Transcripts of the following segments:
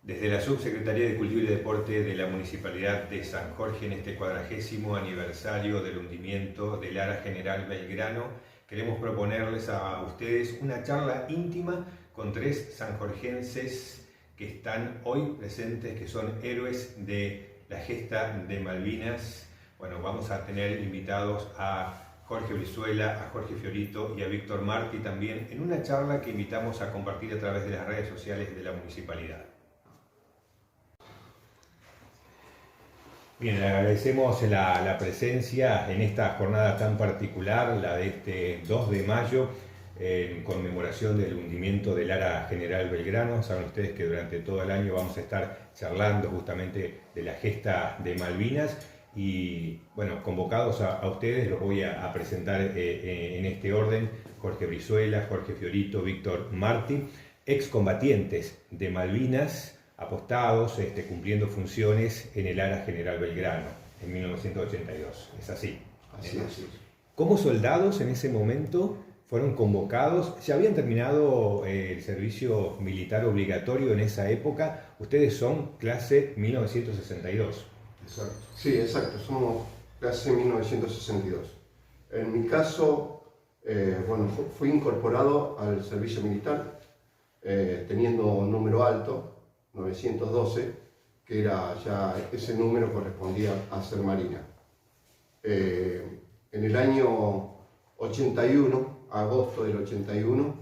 Desde la Subsecretaría de Cultura y Deporte de la Municipalidad de San Jorge, en este 40º aniversario del hundimiento del Ara General Belgrano, queremos proponerles a ustedes una charla íntima con 3 sanjorgenses que están hoy presentes, que son héroes de la gesta de Malvinas. Bueno, vamos a tener invitados a Jorge Brizuela, a Jorge Fiorito y a Víctor Martí también en una charla que invitamos a compartir a través de las redes sociales de la municipalidad. Bien, le agradecemos la presencia en esta jornada tan particular, la de este 2 de mayo, en conmemoración del hundimiento del Ara General Belgrano. Saben ustedes que durante todo el año vamos a estar charlando justamente de la gesta de Malvinas y, bueno, convocados a ustedes los voy a presentar en este orden: Jorge Brizuela, Jorge Fiorito, Víctor Martí, excombatientes de Malvinas, apostados, cumpliendo funciones en el Ara General Belgrano en 1982. ¿Es así? Así es. Como soldados en ese momento fueron convocados, ya habían terminado el servicio militar obligatorio en esa época. Ustedes son clase 1962. Exacto. Sí, exacto, somos clase 1962. En mi caso, fui incorporado al servicio militar teniendo un número alto, 912, que era ya, ese número correspondía a ser marina. En el año 81, agosto del 81,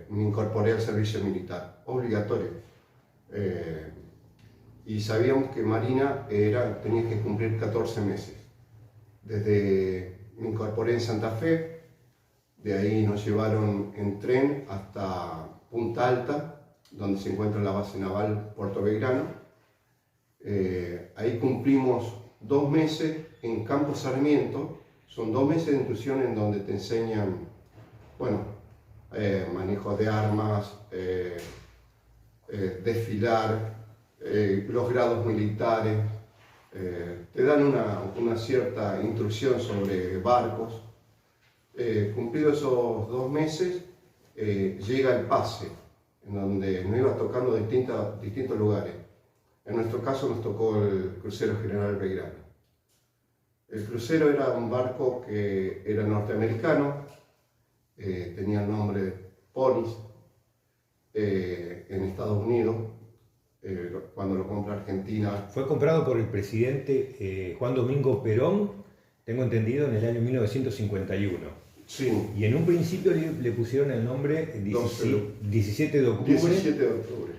me incorporé al servicio militar, obligatorio. Y sabíamos que marina tenía que cumplir 14 meses. Me incorporé en Santa Fe, de ahí nos llevaron en tren hasta Punta Alta, donde se encuentra la base naval Puerto Belgrano. Ahí cumplimos 2 meses en Campo Sarmiento. Son 2 meses de instrucción en donde te enseñan, manejo de armas, desfilar, los grados militares, te dan una cierta instrucción sobre barcos. Cumplidos esos 2 meses, llega el pase, en donde nos iba tocando distintos lugares. En nuestro caso nos tocó el crucero General Belgrano. El crucero era un barco que era norteamericano, tenía el nombre de Ponis, en Estados Unidos, cuando lo compra Argentina. Fue comprado por el presidente Juan Domingo Perón, tengo entendido, en el año 1951. Sí. Y en un principio le pusieron el nombre 17 de octubre. 17 de octubre.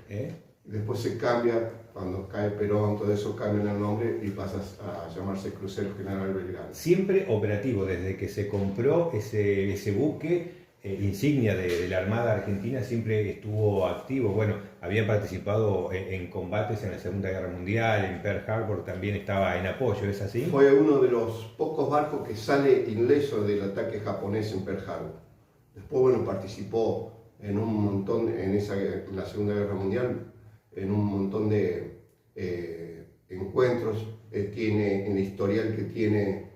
Después se cambia, cuando cae Perón, todo eso, cambian el nombre y pasas a llamarse Crucero General Belgrano. Siempre operativo, desde que se compró ese buque, insignia de la Armada Argentina, siempre estuvo activo. Bueno, había participado en combates en la Segunda Guerra Mundial, en Pearl Harbor también estaba en apoyo, ¿es así? Fue uno de los pocos barcos que sale ileso del ataque japonés en Pearl Harbor. Después, participó en un montón, en la Segunda Guerra Mundial, en un montón de encuentros. Tiene, en el historial que tiene,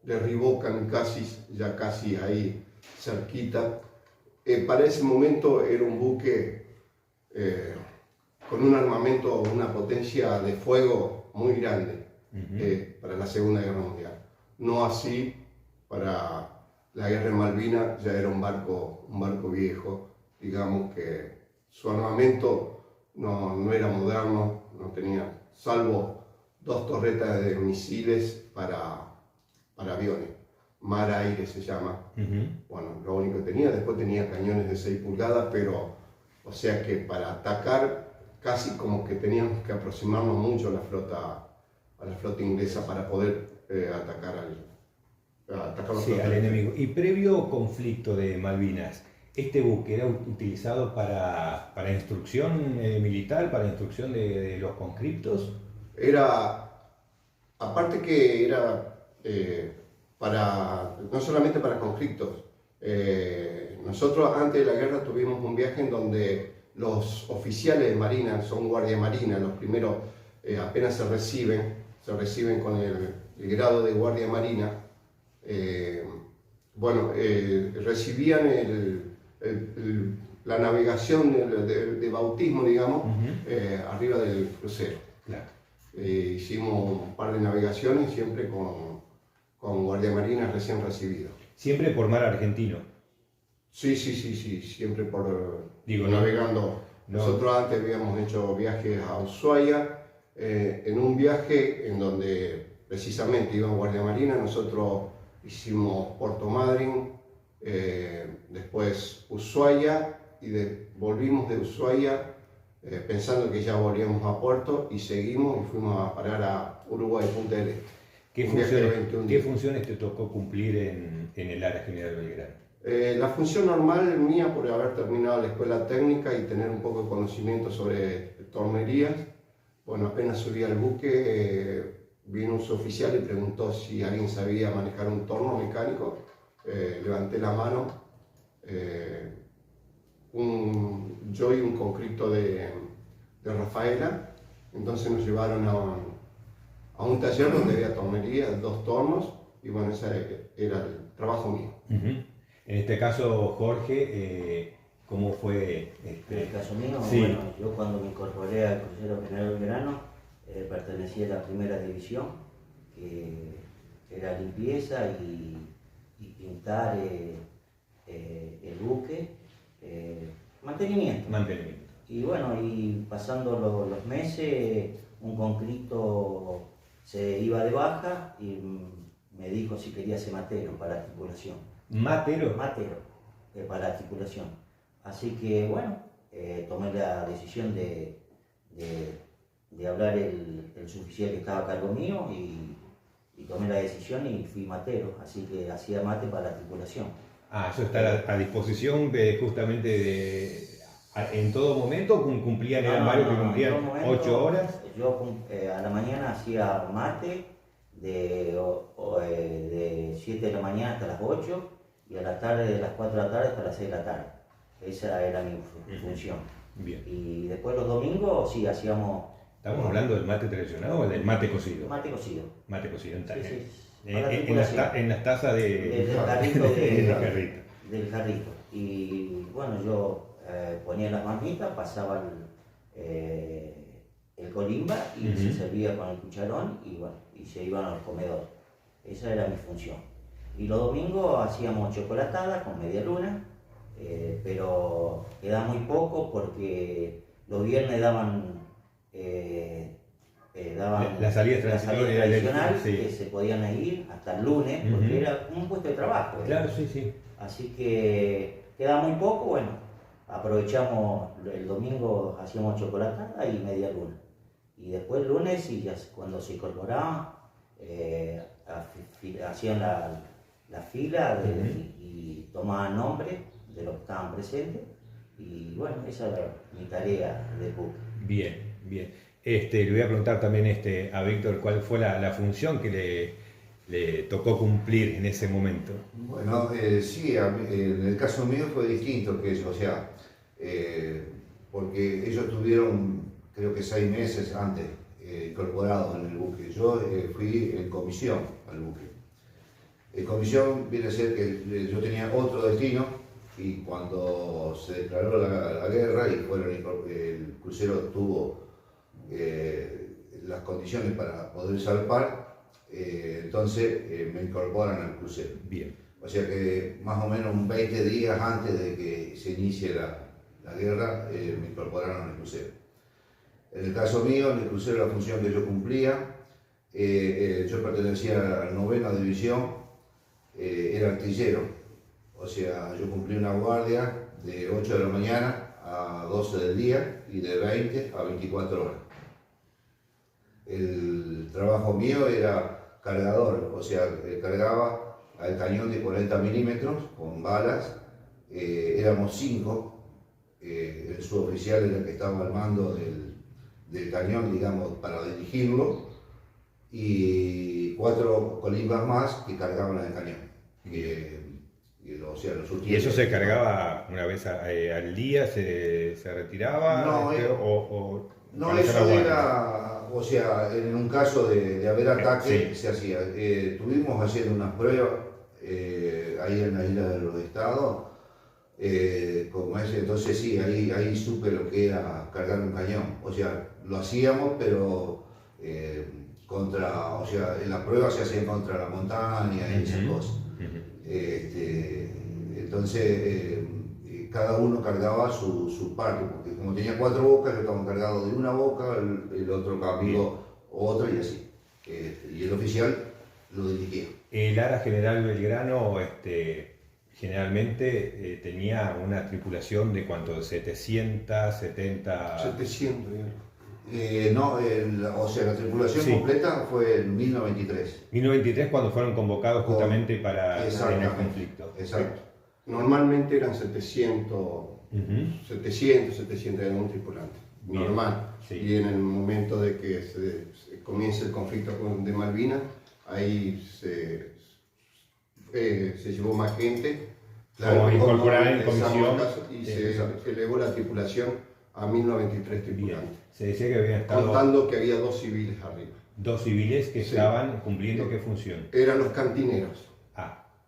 derribó kamikazes, ya casi ahí cerquita. Para ese momento era un buque con un armamento, una potencia de fuego muy grande para la Segunda Guerra Mundial. No así para la Guerra de Malvinas, ya era un barco viejo, digamos que su armamento no era moderno, no tenía, salvo 2 torretas de misiles para aviones, mar-aire se llama. Bueno, lo único que tenía. Después tenía cañones de 6 pulgadas, pero, o sea que para atacar, casi como que teníamos que aproximarnos mucho a la flota inglesa para poder atacar al enemigo. Y previo conflicto de Malvinas, ¿este buque era utilizado para instrucción militar, para instrucción de los conscriptos? Aparte que era no solamente para conflictos. Nosotros antes de la guerra tuvimos un viaje en donde los oficiales de Marina, son guardia marina, los primeros apenas se reciben con el grado de guardia marina, recibían la navegación de bautismo, digamos, arriba del crucero. Claro. Hicimos un par de navegaciones siempre con guardiamarinas recién recibidos. ¿Siempre por mar argentino? Sí, siempre Digo, navegando. No. Nosotros antes habíamos hecho viajes a Ushuaia, en un viaje en donde precisamente iba en guardiamarina, nosotros hicimos Puerto Madryn, después Ushuaia, y volvimos de Ushuaia pensando que ya volvíamos a Puerto, y seguimos y fuimos a parar a Uruguay, Punta del Este. ¿Qué funciones te tocó cumplir en el área General Belgrano? La función normal mía, por haber terminado la escuela técnica y tener un poco de conocimiento sobre tornerías, bueno, apenas subí al buque, vino un suboficial y preguntó si alguien sabía manejar un torno mecánico. Levanté la mano, yo y un conscripto de Rafaela. Entonces nos llevaron a un taller donde había tornería, 2 tornos, y bueno, ese era el trabajo mío. En este caso, Jorge, ¿cómo fue? En el caso mío, sí. Bueno, yo cuando me incorporé al Crucero General Belgrano, pertenecía a la primera división, que era limpieza y pintar el buque, mantenimiento. Y bueno, y pasando los meses, un conscripto se iba de baja y me dijo si quería ser matero para la tripulación. ¿Matero? Matero, para la tripulación. Así que bueno, tomé la decisión de hablar el suboficial que estaba a cargo mío, y tomé la decisión y fui matero, así que hacía mate para la tripulación. Eso está a disposición justamente en todo momento. ¿Cumplían, eran varios que cumplían 8 horas? Yo a la mañana hacía mate de 7 de la mañana hasta las 8, y a la tarde de las 4 de la tarde hasta las 6 de la tarde. Esa era mi función. Bien. Y después los domingos sí hacíamos... ¿Estamos hablando del mate tradicional o del mate cocido? Mate cocido. Mate cocido en taza. Sí. En las tazas del carrito. Del carrito. Y bueno, yo ponía las mamitas, pasaba el colimba y se servía con el cucharón, y bueno, y se iban al comedor. Esa era mi función. Y los domingos hacíamos chocolatada con media luna, pero quedaba muy poco porque los viernes daban la salida tradicional, sí. que se podían ir hasta el lunes, porque era un puesto de trabajo. Claro, sí. Así que quedaba muy poco, bueno, aprovechamos el domingo, hacíamos chocolatada y media luna. Y después el lunes, y ya cuando se incorporaban, hacían la fila y tomaban nombre de los que estaban presentes. Y bueno, esa era mi tarea de buque. Bien. Le voy a preguntar también a Víctor cuál fue la función que le tocó cumplir en ese momento. Bueno, sí, en el caso mío fue distinto que ellos, o sea, porque ellos tuvieron, creo que 6 meses antes incorporados en el buque. Yo fui en comisión al buque. En comisión viene a ser que yo tenía otro destino, y cuando se declaró la guerra y el crucero tuvo las condiciones para poder zarpar, entonces me incorporan al crucero. Bien. O sea que más o menos 20 días antes de que se inicie la guerra, me incorporaron al crucero. En el caso mío, en el crucero, la función que yo cumplía, yo pertenecía a la 9ª división, era artillero. O sea, yo cumplí una guardia de 8 de la mañana a 12 del día y de 20 a 24 horas. El trabajo mío era cargador, o sea, cargaba al cañón de 40 milímetros con balas. Éramos 5, el suboficial era el que estaba al mando del cañón, digamos, para dirigirlo, y 4 colimbas más que cargaban el cañón. O sea, ¿Y eso se cargaba una vez al día? ¿Se retiraba? No, eso era, o sea, en un caso de haber ataque, sí, se hacía. Tuvimos haciendo unas pruebas ahí en la isla de los Estados, como ese, entonces sí, ahí supe lo que era cargar un cañón. O sea, lo hacíamos, pero o sea, en las pruebas se hacían contra la montaña y esas cosas. Entonces, cada uno cargaba su parte, porque como tenía 4 bocas, yo estaba encargado de una boca, el otro amigo otra y así. Y el oficial lo dirigía. El Ara General Belgrano generalmente tenía una tripulación de cuánto, 700, 70... 700, No, o sea, la tripulación completa fue en 1093. 1093 cuando fueron convocados justamente para el conflicto. Exacto. Normalmente eran 700, 700 eran un tripulante, normal. Sí. Y en el momento de que se comienza el conflicto de Malvinas, ahí se llevó más gente. Como incorporar en comisión. Y se elevó la tripulación a 1093 tripulantes. Bien. Se decía que habían estado... Contando que había 2 civiles arriba. 2 civiles que estaban cumpliendo qué función. Eran los cantineros.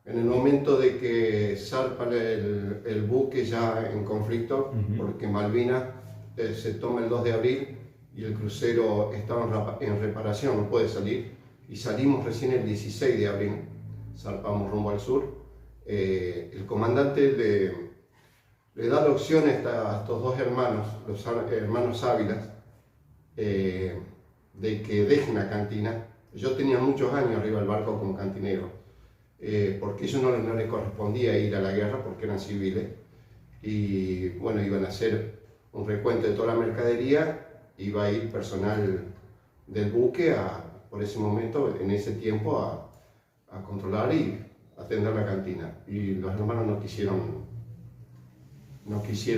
En el momento de que zarpa el buque ya en conflicto, porque Malvinas se toma el 2 de abril y el crucero estaba en reparación, no puede salir, y salimos recién el 16 de abril, zarpamos rumbo al sur. El comandante le da la opción a estos 2 hermanos, los hermanos Ávilas, de que dejen la cantina. Yo tenía muchos años arriba del barco como cantinero. Porque ellos no les correspondía ir a la guerra porque eran civiles y bueno, iban a hacer un recuento de toda la mercadería, iba a ir personal del buque por ese momento, en ese tiempo, a controlar y atender la cantina, y los hermanos no quisieron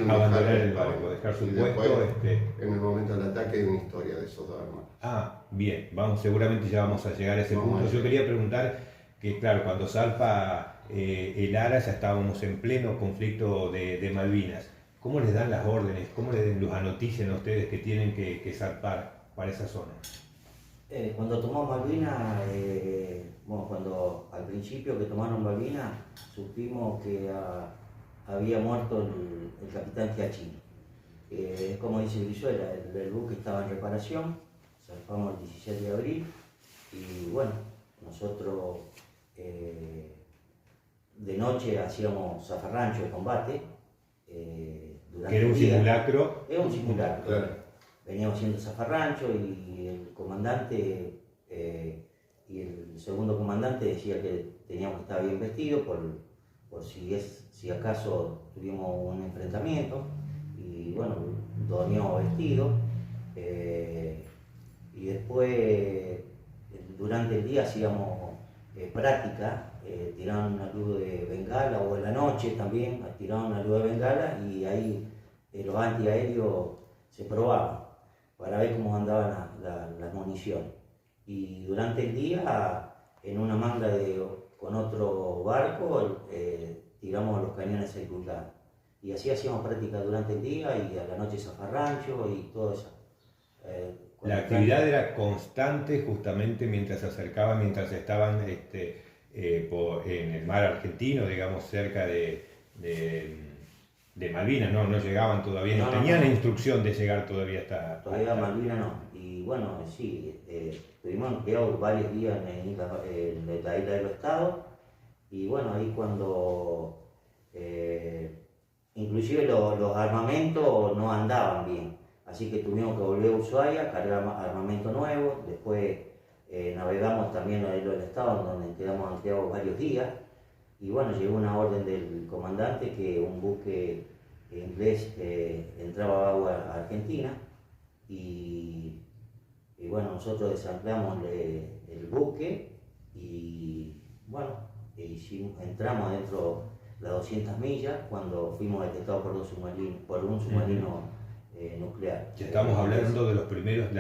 abandonar el barco, dejar su puesto. En el momento del ataque hay una historia de esos 2 hermanos. Bien, seguramente ya vamos a llegar a ese punto. Yo quería preguntar que claro, cuando zarpa el Ara ya estábamos en pleno conflicto de Malvinas. ¿Cómo les dan las órdenes? ¿Cómo los anotician a ustedes que tienen que zarpar para esa zona? Cuando tomó Malvinas, cuando al principio que tomaron Malvinas, supimos que había muerto el capitán Giachini. Es como dice Brizuela, el buque estaba en reparación, zarpamos el 16 de abril y bueno, nosotros de noche hacíamos zafarrancho de combate. ¿Que era un simulacro? Era un simulacro. Claro. Veníamos haciendo zafarrancho y el comandante y el segundo comandante decía que teníamos que estar bien vestidos por si acaso tuvimos un enfrentamiento. Y bueno, dormíamos vestidos. Y después, durante el día hacíamos práctica, tiraban una luz de bengala, o en la noche también tiraban una luz de bengala y ahí los antiaéreos se probaban para ver cómo andaban las municiones. Y durante el día, en una manga con otro barco, tiramos los cañones circulares. Y así hacíamos práctica durante el día y a la noche zafarrancho y todo eso. La actividad era constante justamente mientras se acercaban, mientras estaban en el mar argentino, digamos, cerca de Malvinas, no llegaban todavía, no tenían la instrucción de llegar todavía hasta... Todavía Malvinas no. Y bueno, sí, estuvimos quedados varios días en la isla de los Estados, y bueno, ahí cuando inclusive los armamentos no andaban bien. Así que tuvimos que volver a Ushuaia, cargar armamento nuevo, después navegamos también a la isla del Estado, donde quedamos anclados varios días, y bueno, llegó una orden del comandante que un buque inglés entraba a agua Argentina, y bueno, nosotros desanclamos el buque, y bueno, entramos adentro las 200 millas, cuando fuimos detectados por un submarino nuclear. Ya estamos hablando de las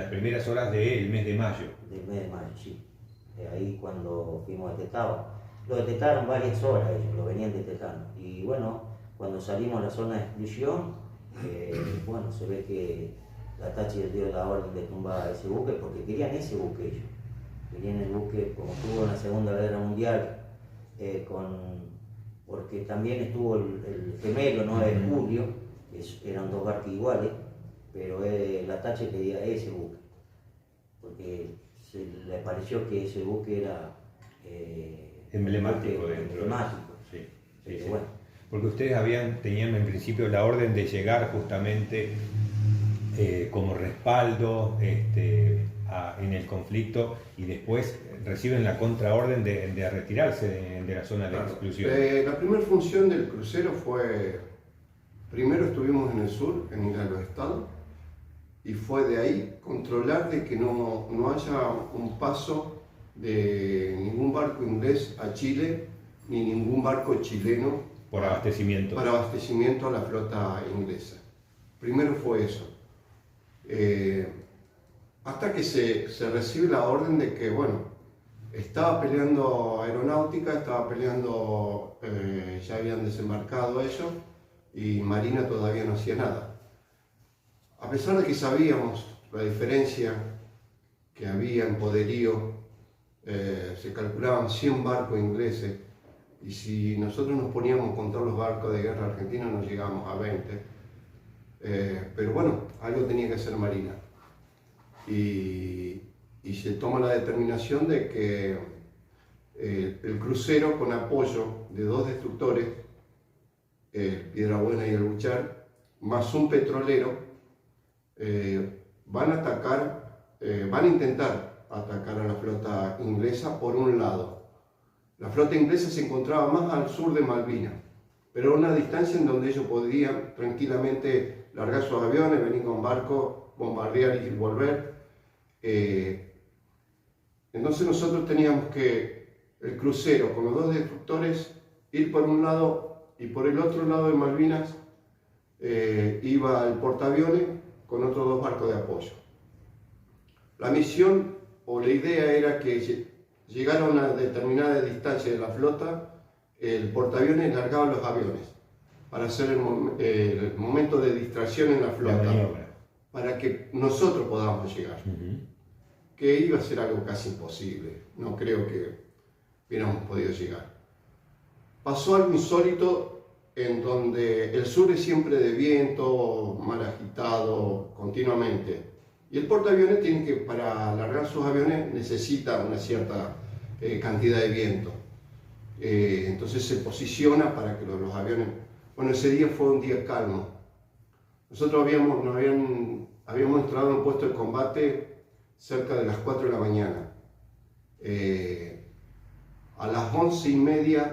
primeras horas del mes de mayo. Del mes de mayo, sí. Ahí cuando fuimos detectados. Lo detectaron varias horas, ellos lo venían detectando. Y bueno, cuando salimos a la zona de exclusión, bueno, se ve que la Thatcher dio la orden de tumbar ese buque, porque querían ese buque ellos. Querían el buque, como tuvo en la Segunda Guerra Mundial, con porque también estuvo el gemelo, ¿no? El Julio, que eran dos barcos iguales, pero el Atache pedía ese buque, porque le pareció que ese buque era emblemático dentro. Emblemático. Sí, sí, Pero sí. bueno. Porque ustedes tenían en principio la orden de llegar justamente como respaldo en el conflicto y después reciben la contraorden de retirarse de la zona de exclusión. La primera función del crucero fue, primero estuvimos en el sur, en Isla de los Estados, y fue de ahí controlar de que no haya un paso de ningún barco inglés a Chile, ni ningún barco chileno Por abastecimiento. para abastecimiento a la flota inglesa. Primero fue eso. Hasta que se recibe la orden de que, bueno, estaba peleando aeronáutica, estaba peleando, ya habían desembarcado ellos y Marina todavía no hacía nada. A pesar de que sabíamos la diferencia que había en poderío, se calculaban 100 barcos ingleses y si nosotros nos poníamos a contar los barcos de guerra argentinos nos llegábamos a 20. Pero bueno, algo tenía que hacer Marina. Y se toma la determinación de que el crucero, con apoyo de dos destructores, Piedrabuena y el Buchar, más un petrolero, van a intentar atacar a la flota inglesa por un lado. La flota inglesa se encontraba más al sur de Malvinas, pero a una distancia en donde ellos podían tranquilamente largar sus aviones, venir con barco, bombardear y volver. Entonces nosotros teníamos que, el crucero con los dos destructores, ir por un lado y por el otro lado de Malvinas iba el portaaviones con otros dos barcos de apoyo. La misión o la idea era que llegara a una determinada distancia de la flota, el portaaviones largaba los aviones para hacer el momento de distracción en la flota, para que nosotros podamos llegar. Que iba a ser algo casi imposible, no creo que hubiéramos podido llegar. Pasó algo insólito en donde el sur es siempre de viento, mal agitado continuamente, y el portaaviones tiene que, para largar sus aviones, necesita una cierta cantidad de viento. Entonces se posiciona para que los aviones... Bueno, ese día fue un día calmo. Nosotros habíamos entrado en un puesto de combate cerca de las 4 de la mañana. A las 11:30,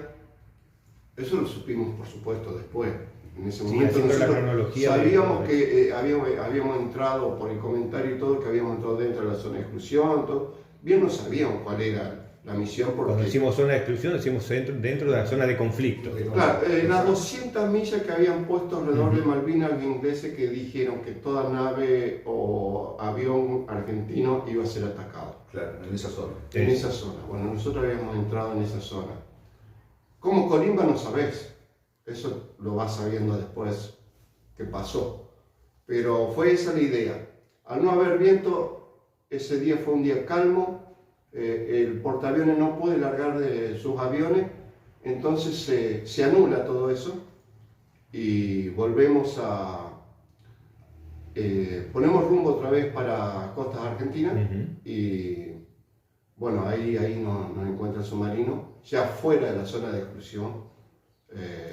eso lo supimos por supuesto después. En ese momento nosotros sabíamos que habíamos entrado por el comentario y todo, que habíamos entrado dentro de la zona de exclusión, todo. Bien no sabíamos cuál era la misión. Cuando decimos zona de exclusión, decimos dentro de la zona de conflicto. Claro, las 200 millas que habían puesto alrededor de Malvinas los ingleses, que dijeron que toda nave o avión argentino iba a ser atacado. Claro, en esa zona. En esa zona. Bueno, nosotros habíamos entrado en esa zona. ¿Cómo colimba? No sabés. Eso lo vas sabiendo después qué pasó. Pero fue esa la idea. Al no haber viento, ese día fue un día calmo. El portaaviones no puede largar de sus aviones, entonces se anula todo eso y volvemos ponemos rumbo otra vez para costas argentinas y bueno, ahí nos encuentra el submarino, ya fuera de la zona de exclusión.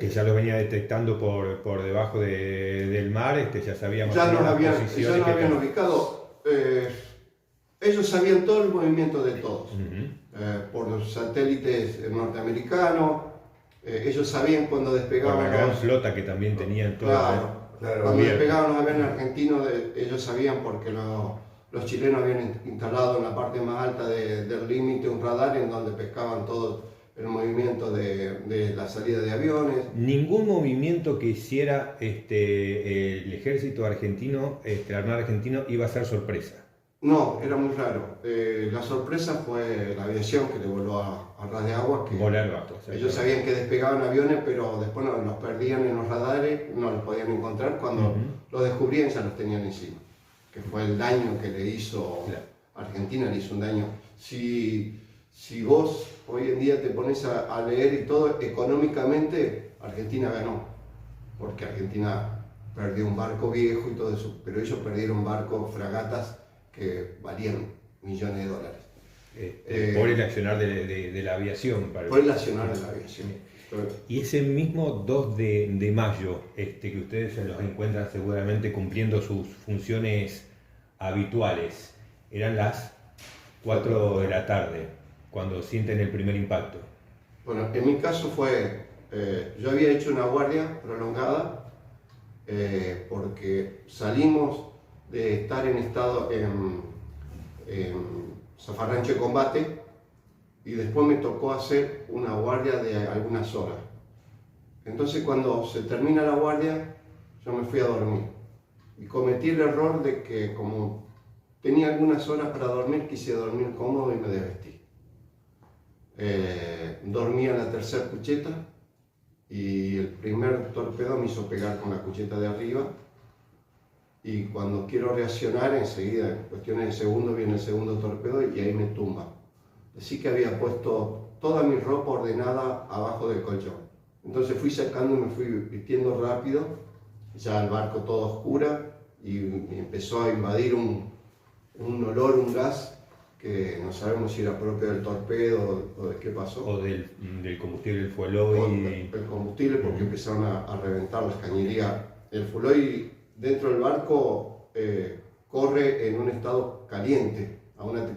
Que ya lo venía detectando por debajo del mar, ya sabíamos. Ya nos habían ubicado. Ellos sabían todo el movimiento de todos, por los satélites norteamericanos, ellos sabían cuando despegaban. Por la gran flota que también tenían todos. Claro, cuando despegaban los aviones argentinos, ellos sabían porque los chilenos habían instalado en la parte más alta del límite un radar en donde pescaban todo el movimiento de la salida de aviones. Ningún movimiento que hiciera el ejército argentino, la armada argentina, iba a ser sorpresa. No, era muy raro. La sorpresa fue la aviación que le voló a ras de agua. Que volar bajo. Ellos sabían que despegaban aviones, pero después los perdían en los radares, no los podían encontrar. Cuando los descubrían ya los tenían encima. Que fue el daño que le hizo Argentina, le hizo un daño. Si si vos hoy en día te pones a leer y todo, económicamente Argentina ganó, porque Argentina perdió un barco viejo y todo eso, pero ellos perdieron barcos, fragatas que valían millones de dólares. Por el accionar de la aviación. Por el accionar de la aviación. Y ese mismo 2 de mayo, que ustedes se los encuentran seguramente cumpliendo sus funciones habituales, eran las 4 de la tarde, cuando sienten el primer impacto. Bueno, en mi caso fue, yo había hecho una guardia prolongada porque salimos de estar en estado en zafarrancho de combate y después me tocó hacer una guardia de algunas horas. Entonces cuando se termina la guardia, yo me fui a dormir y cometí el error de que como tenía algunas horas para dormir, quise dormir cómodo y me desvestí. Dormí en la tercera cucheta y el primer torpedo me hizo pegar con la cucheta de arriba y cuando quiero reaccionar enseguida, en cuestiones de segundos, viene el segundo torpedo y ahí me tumba. Así que había puesto toda mi ropa ordenada abajo del colchón. Entonces fui sacando y me fui vistiendo rápido, ya el barco todo oscura y me empezó a invadir un olor, un gas que no sabemos si era propio del torpedo o de qué pasó. O del combustible del fuel oil. El combustible, porque empezaron a reventar las cañerías. El fuel oil dentro del barco corre en un estado caliente,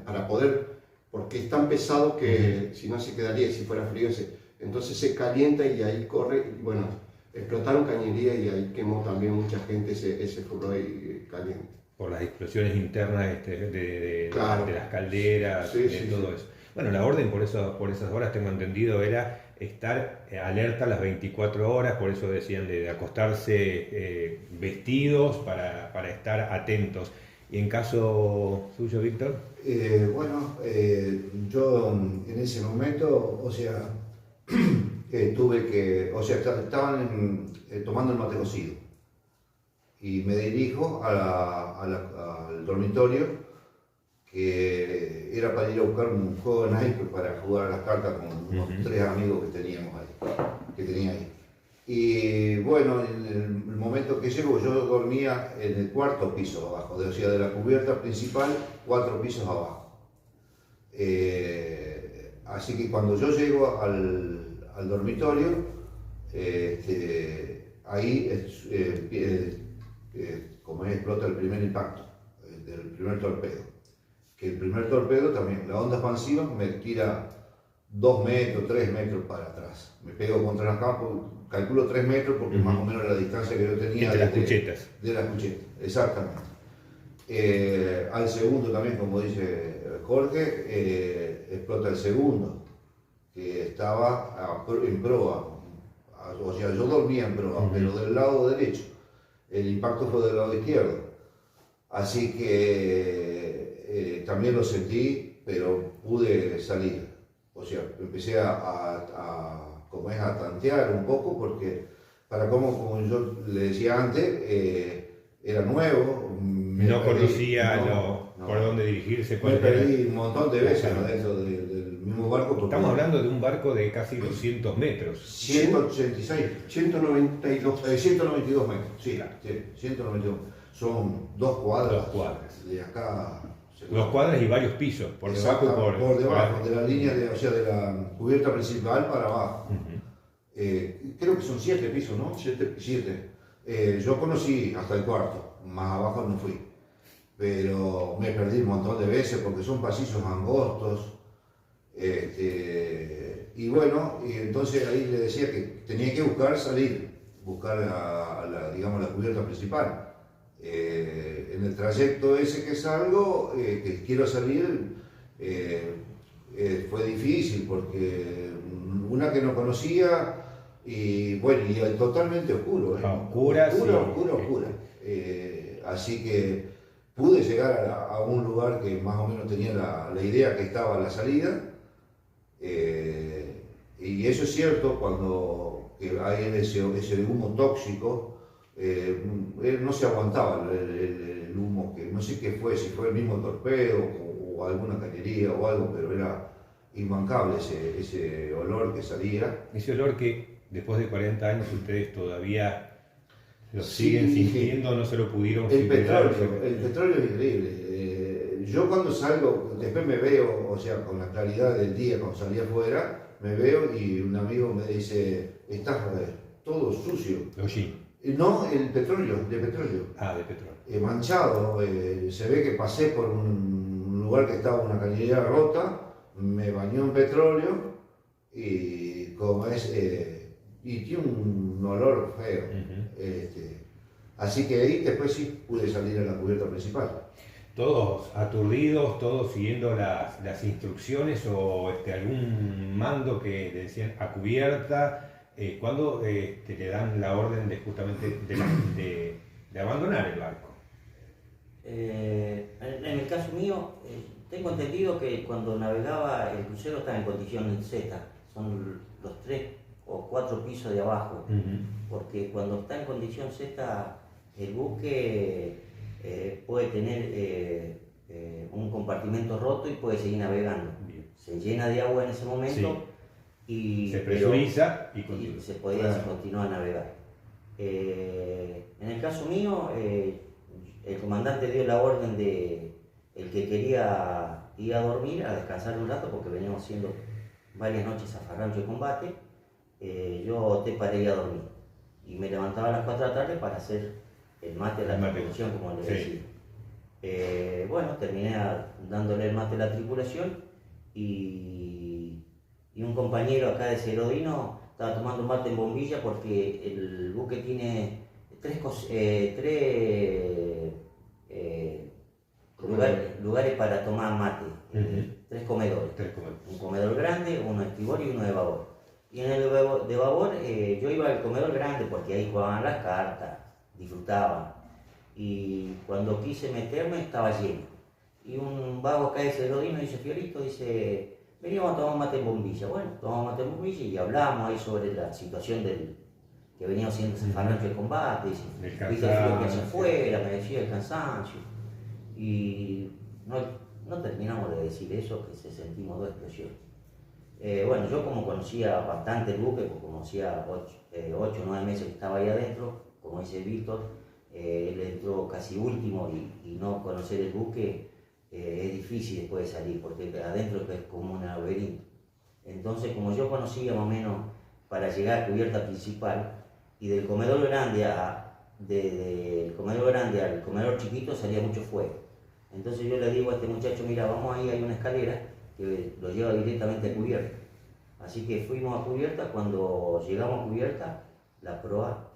para poder, porque es tan pesado que si no se quedaría, si fuera frío, entonces se calienta y ahí corre. Y bueno, explotaron cañerías y ahí quemó también mucha gente ese fuel oil caliente. Por las explosiones internas Claro. de las calderas, todo eso. Bueno, la orden por esas horas, tengo entendido, era estar alerta las 24 horas, por eso decían de acostarse vestidos para estar atentos. ¿Y en caso suyo, Víctor? Yo en ese momento, tuve que, estaban tomando el mate cocido y me dirijo al dormitorio, que era para ir a buscar un juego de naipes para jugar a las cartas con unos 3 amigos que tenía ahí. Y bueno, en el momento que llego, yo dormía en el 4.º piso abajo, de la cubierta principal, 4 pisos abajo. Así que cuando yo llego al dormitorio, ahí como explota el primer impacto del primer torpedo. Que el primer torpedo también, la onda expansiva me tira 2 metros, 3 metros para atrás. Me pego contra la cama, calculo 3 metros porque más o menos la distancia que yo tenía de las cuchetas. De las cuchetas, exactamente. Al segundo también, como dice Jorge, explota el segundo, que estaba en proa. Yo dormía en proa, pero del lado derecho. El impacto fue del lado izquierdo. Así que también lo sentí, pero pude salir. Empecé a tantear un poco, porque como yo le decía antes, era nuevo. No conocía por dónde dirigirse. Me perdí un montón de veces dentro del mismo barco. Estamos hablando de un barco de casi 200 metros. 186. 192. 192 metros, sí, 192. Son 2 cuadras. 2 cuadras. De acá. 2 cuadras y varios pisos, por debajo y por debajo, de la línea, de la cubierta principal para abajo. Creo que son 7 pisos, ¿no? 7. Yo conocí hasta el 4, más abajo no fui. Pero me perdí un montón de veces porque son pasillos angostos. Y bueno, y entonces ahí le decía que tenía que buscar la cubierta principal. En el trayecto ese que salgo, que quiero salir, fue difícil porque una que no conocía y bueno, y totalmente oscuro. Oscura. Así que pude llegar a un lugar que más o menos tenía la idea que estaba a la salida. Y eso es cierto, cuando hay ese humo tóxico, no se aguantaba el humo, que no sé qué fue, si fue el mismo torpedo o alguna cañería o algo, pero imbancable ese olor que salía. Ese olor que después de 40 años ustedes todavía lo Sí, siguen sintiendo, no se lo pudieron El superar. petróleo es increíble. Yo cuando salgo, después me veo, o sea, con la claridad del día, cuando salí afuera, me veo y un amigo me dice, estás todo sucio. Oye, No, el petróleo, de petróleo. de petróleo. Manchado, se ve que pasé por un lugar que estaba una cañería rota, me bañó en petróleo y como es, y tiene un olor feo. Así que ahí después sí pude salir a la cubierta principal. Todos aturdidos, todos siguiendo las instrucciones o algún mando que le decían a cubierta. ¿Cuándo le dan la orden de justamente de abandonar el barco? En el caso mío, tengo entendido que cuando navegaba el crucero estaba en condición Z, son los 3 o 4 pisos de abajo, porque cuando está en condición Z el buque puede tener un compartimento roto y puede seguir navegando. Bien. Se llena de agua en ese momento y se presuriza y continúa. y se podía continuar a navegar. En el caso mío, el comandante dio la orden de el que quería ir a dormir, a descansar un rato, porque veníamos haciendo varias noches a zafarrancho de combate. Yo opté para ir a dormir y me levantaba a las 4 de la tarde para hacer el mate de la tripulación, como le decía. Bueno, terminé dándole el mate a la tripulación y un compañero acá de Cerodino estaba tomando mate en bombilla porque el buque tiene tres lugares para tomar mate, 3 comedores. Un comedor grande, uno de estribor y uno de babor. Y en el de babor yo iba al comedor grande porque ahí jugaban las cartas, disfrutaban. Y cuando quise meterme estaba lleno. Y un vago acá de Cerodino dice, Fiorito, dice, veníamos a tomar mate en bombilla. Bueno, tomamos mate en bombilla y hablamos ahí sobre la situación que veníamos haciendo ese zafarrancho de combate. Dice, viste el frío que hacia afuera, me decía el cansancio. Y no terminamos de decir eso, que se sentimos 2 explosiones. Bueno, yo como conocía bastante el buque, porque conocía 8 o 9 meses que estaba ahí adentro, como dice Víctor, él entró casi último y no conocer el buque es difícil después de salir, porque adentro es como un laberinto. Entonces, como yo conocía más o menos para llegar a cubierta principal, y del comedor grande del comedor grande al comedor chiquito salía mucho fuego. Entonces yo le digo a este muchacho, mira, vamos ahí, hay una escalera que lo lleva directamente a cubierta. Así que fuimos a cubierta. Cuando llegamos a cubierta, la proa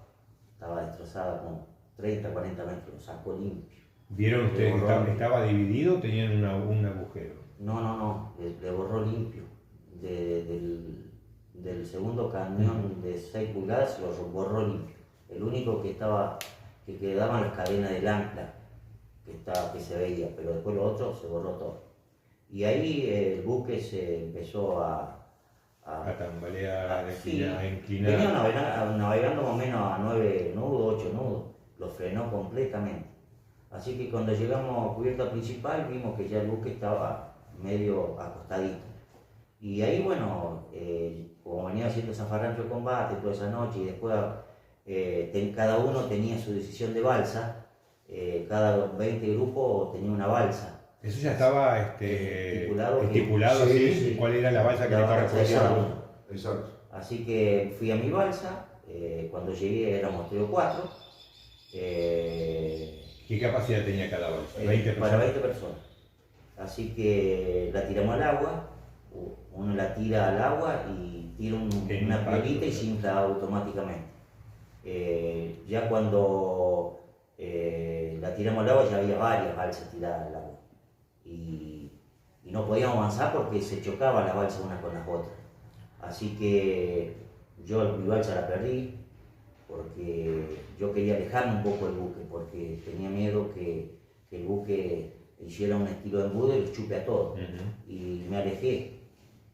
estaba destrozada como 30, 40 metros, lo sacó limpio. ¿Vieron ustedes que estaba dividido o tenían un agujero? No, le borró limpio. Del segundo cañón de 6 pulgadas lo borró limpio. El único que quedaban las cadenas del ancla que se veía, pero después lo otro se borró todo. Y ahí el buque se empezó a tambalear, a inclinar. Venía navegando más o menos a 9 nudos, 8 nudos, lo frenó completamente. Así que cuando llegamos a cubierta principal vimos que ya el buque estaba medio acostadito. Y ahí, bueno, como venía haciendo zafarrancho de combate toda esa noche y después cada uno tenía su decisión de balsa, cada 20 grupos tenía una balsa. Eso ya estaba estipulado sí. cuál era la balsa que le correspondía. Exacto. Así que fui a mi balsa, cuando llegué éramos 3 o 4. ¿Qué capacidad tenía cada balsa? 20 personas. Para 20 personas. Así que la tiramos al agua, uno la tira al agua y tira una piolita y se infla automáticamente. Ya cuando la tiramos al agua ya había varias balsas tiradas al agua. Y no podíamos avanzar porque se chocaban las balsas unas con las otras. Así que yo mi balsa la perdí porque yo quería alejarme un poco del buque, porque tenía miedo que el buque hiciera un estilo de embudo y los chupe a todos. Y me alejé.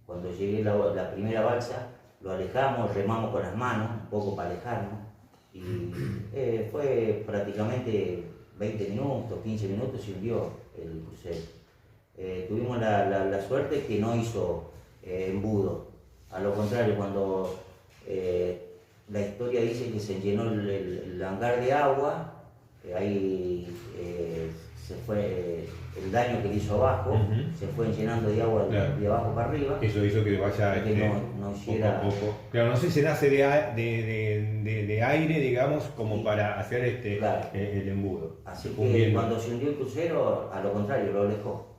Cuando llegué la primera balsa, lo alejamos, remamos con las manos, un poco para alejarnos. Y fue prácticamente 20 minutos, 15 minutos y hundió el crucero. Tuvimos la suerte que no hizo embudo. A lo contrario, cuando la historia dice que se llenó el hangar de agua, ahí se fue el daño que le hizo abajo, se fue llenando de agua de abajo para arriba. Eso hizo que vaya que no hiciera... poco a poco. Claro, no sé si nace de aire, digamos, como para hacer claro. El embudo. Así que cuando se hundió el crucero, a lo contrario, lo alejó.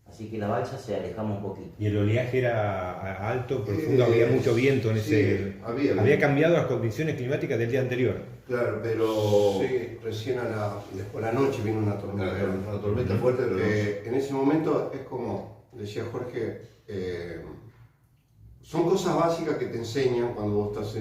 Así que la balsa se alejamos un poquito. ¿Y el oleaje era alto, profundo? ¿Había mucho viento en ese...? Sí, había cambiado las condiciones climáticas del día anterior. Claro, pero sí, recién después de la noche vino una tormenta. Una tormenta fuerte, pero en ese momento es como decía Jorge, son cosas básicas que te enseñan cuando vos estás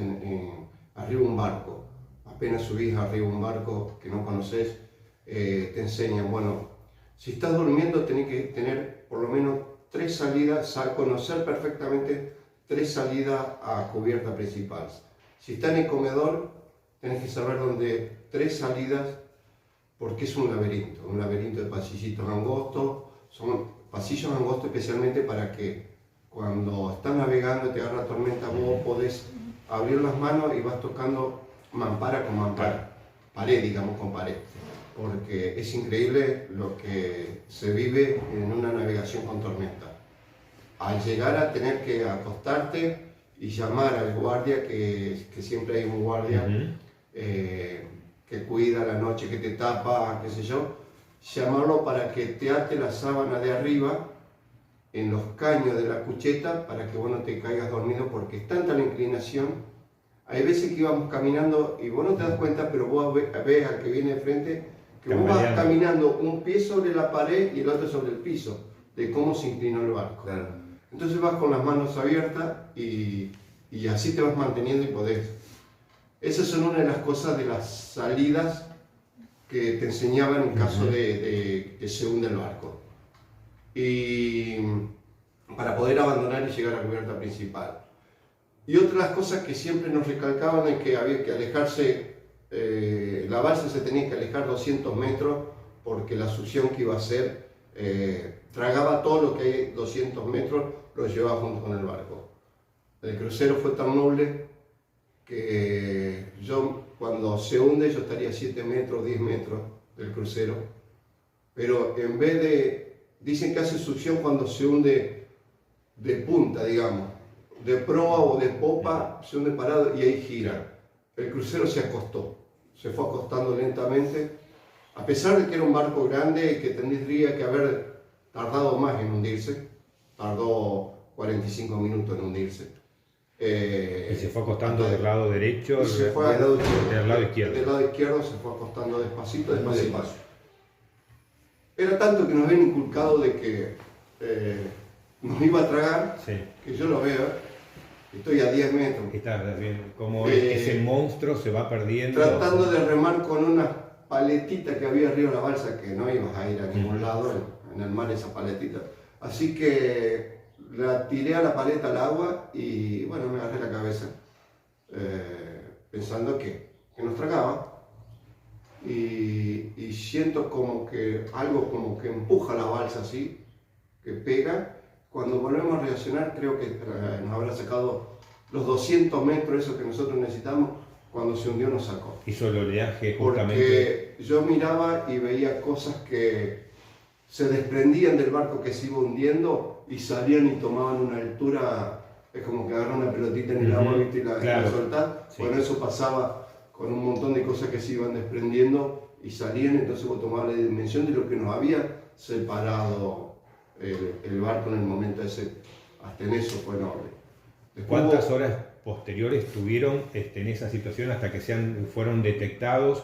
arriba de un barco. Apenas subís arriba de un barco que no conoces, te enseñan, bueno, si estás durmiendo tenés que tener por lo menos 3 salidas, conocer perfectamente 3 salidas a cubierta principal. Si está en el comedor, tenés que saber dónde 3 salidas, porque es un laberinto de pasillitos angostos, son pasillos angostos especialmente para que cuando estás navegando y te agarra tormenta, vos podés abrir las manos y vas tocando mampara con mampara, pared, digamos, con pared. Porque es increíble lo que se vive en una navegación con tormenta. Al llegar a tener que acostarte y llamar al guardia, que siempre hay un guardia que cuida la noche, que te tapa, qué sé yo, llamarlo para que te ate la sábana de arriba en los caños de la cucheta para que vos no te caigas dormido, porque es tanta la inclinación. Hay veces que íbamos caminando y vos no te das cuenta, pero vos ves al que viene de frente, que vos vas caminando un pie sobre la pared y el otro sobre el piso, de cómo se inclinó el barco. claro. Entonces vas con las manos abiertas y así te vas manteniendo y podés. Esas son una de las cosas de las salidas que te enseñaban en caso de que se hunde el barco. Y para poder abandonar y llegar a la cubierta principal. Y otra de las cosas que siempre nos recalcaban es que había que alejarse, la balsa se tenía que alejar 200 metros porque la succión que iba a hacer tragaba todo lo que hay 200 metros, lo llevaba junto con el barco. El crucero fue tan noble que yo, cuando se hunde, yo estaría 7 metros, 10 metros del crucero, pero en vez de, dicen que hace succión cuando se hunde de punta, digamos, de proa o de popa, se hunde parado y ahí gira. El crucero se acostó, se fue acostando lentamente, a pesar de que era un barco grande y que tendría que haber tardado más en hundirse, tardó 45 minutos en hundirse. Y se fue acostando del lado derecho, del lado izquierdo. Del lado izquierdo se fue acostando despacito. Era tanto que nos habían inculcado de que nos iba a tragar, sí, que yo lo veo, estoy a 10 metros. Está bien, como ese monstruo se va perdiendo. Tratando de remar con una paletita que había arriba de la balsa, que no ibas a ir a ningún lado, en el mar esa paletita. Así que la tiré a la paleta al agua y bueno, me agarré la cabeza, pensando que nos tragaba. Y siento como que algo como que empuja la balsa así, que pega. Cuando volvemos a reaccionar, creo que nos habrá sacado los 200 metros, eso que nosotros necesitamos. Cuando se hundió nos sacó. Hizo el oleaje justamente. Porque yo miraba y veía cosas que se desprendían del barco que se iba hundiendo y salían y tomaban una altura, es como que agarran una pelotita en el agua, ¿viste? Y la soltás. Sí. Bueno, eso pasaba con un montón de cosas que se iban desprendiendo y salían, entonces vos tomabas la dimensión de lo que nos había separado el barco en el momento ese. Hasta en eso fue enorme. ¿Cuántas horas posteriores tuvieron en esa situación hasta que fueron detectados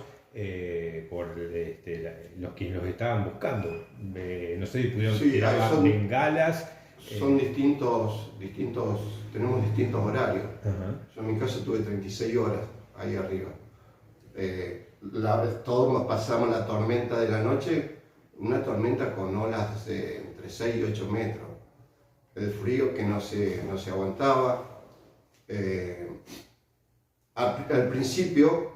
por los que los estaban buscando? No sé si pudieron tirar bengalas. Son distintos, tenemos distintos horarios. Yo en mi caso tuve 36 horas ahí arriba. Todos pasamos la tormenta de la noche, una tormenta con olas entre 6 y 8 metros. El frío que no se aguantaba. Al principio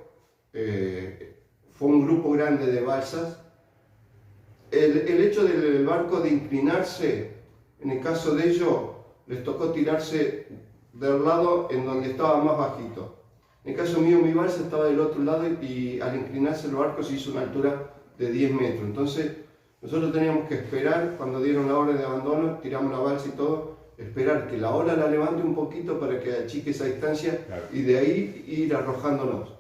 fue un grupo grande de balsas. El hecho del barco de inclinarse, en el caso de ellos, les tocó tirarse del lado en donde estaba más bajito. En el caso mío, mi balsa estaba del otro lado y al inclinarse el barco se hizo una altura de 10 metros. Entonces, nosotros teníamos que esperar, cuando dieron la orden de abandono, tiramos la balsa y todo, esperar que la ola la levante un poquito para que achique esa distancia, claro, y de ahí ir arrojándonos.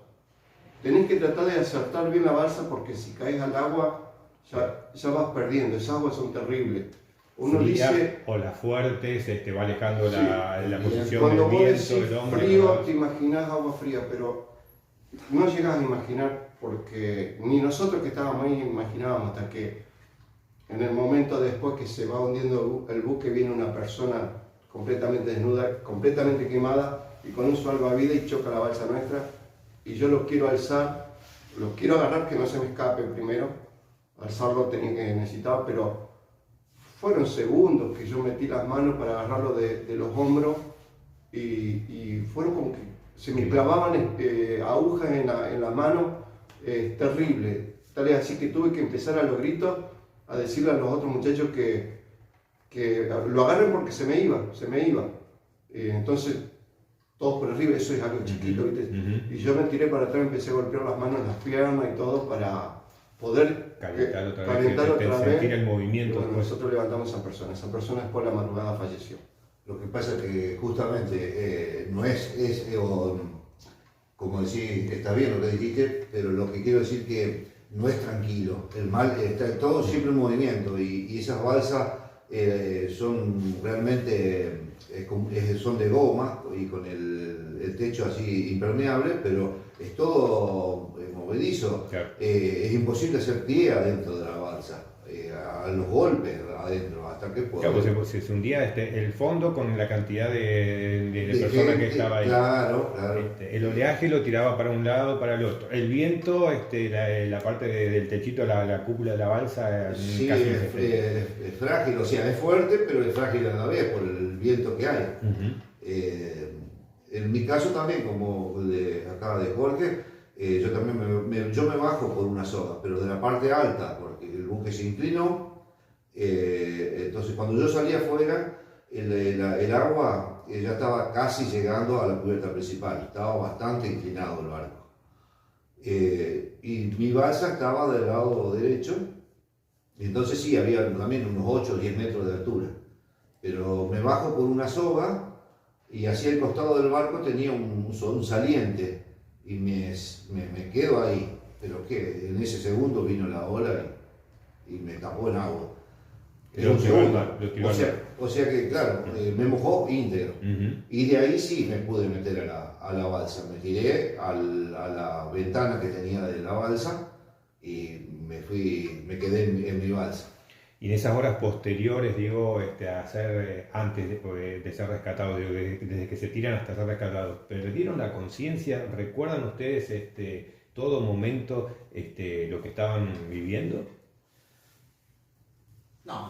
Tenés que tratar de acertar bien la balsa porque si caes al agua ya vas perdiendo. Esas aguas son terribles. Uno fría, dice, olas fuertes, va alejando sí, la posición cuando del vos viento, decís el hombre. frío, te imaginás agua fría, pero no llegás a imaginar porque ni nosotros que estábamos ahí imaginábamos hasta que en el momento después que se va hundiendo el buque viene una persona completamente desnuda, completamente quemada y con un salvavidas y choca la balsa nuestra y yo los quiero alzar, los quiero agarrar que no se me escape primero, alzarlo tenía que necesitar, pero fueron segundos que yo metí las manos para agarrarlo de los hombros y fueron como que se me clavaban agujas en la mano, terrible. Tal es así que tuve que empezar a los gritos a decirle a los otros muchachos que lo agarren porque se me iba. Entonces, todos por arriba, eso es algo chiquito, ¿viste? Y yo me tiré para atrás, empecé a golpear las manos, las piernas y todo para poder calentar otra vez, sentir el movimiento. Bueno, nosotros levantamos a esa persona después de la madrugada falleció. Lo que pasa es que justamente no como decir, está bien lo que dijiste, pero lo que quiero decir que no es tranquilo. El mar está todo siempre en movimiento y esas balsas son realmente son de goma y con el techo así impermeable, pero es todo movedizo. Claro. Es imposible hacer pie adentro de la balsa, a los golpes adentro, hasta que pueda. Claro, pues se hundía el fondo con la cantidad de personas gente que estaba ahí. Claro. El oleaje lo tiraba para un lado, para el otro. El viento, la parte del techito, la cúpula de la balsa, sí, casi es frágil, o sea, es fuerte, pero es frágil a la vez por el viento que hay. En mi caso también, como de acá de Jorge, yo también yo me bajo por una soga, pero de la parte alta, porque el buque se inclinó. Entonces cuando yo salí afuera, el agua ya estaba casi llegando a la cubierta principal, estaba bastante inclinado el barco. Y mi balsa estaba del lado derecho, entonces sí, había también unos 8 o 10 metros de altura. Pero me bajo por una soga y hacia el costado del barco tenía un saliente y me quedo ahí. Pero que en ese segundo vino la ola y me tapó el agua. Era un segundo. O sea que, claro, me mojó íntegro. Y de ahí sí me pude meter a la balsa. Me tiré a la ventana que tenía de la balsa y me quedé en mi balsa. Y en esas horas posteriores, digo, antes de ser rescatados, desde que se tiran hasta ser rescatados, ¿perdieron la conciencia? ¿Recuerdan ustedes todo momento lo que estaban viviendo? No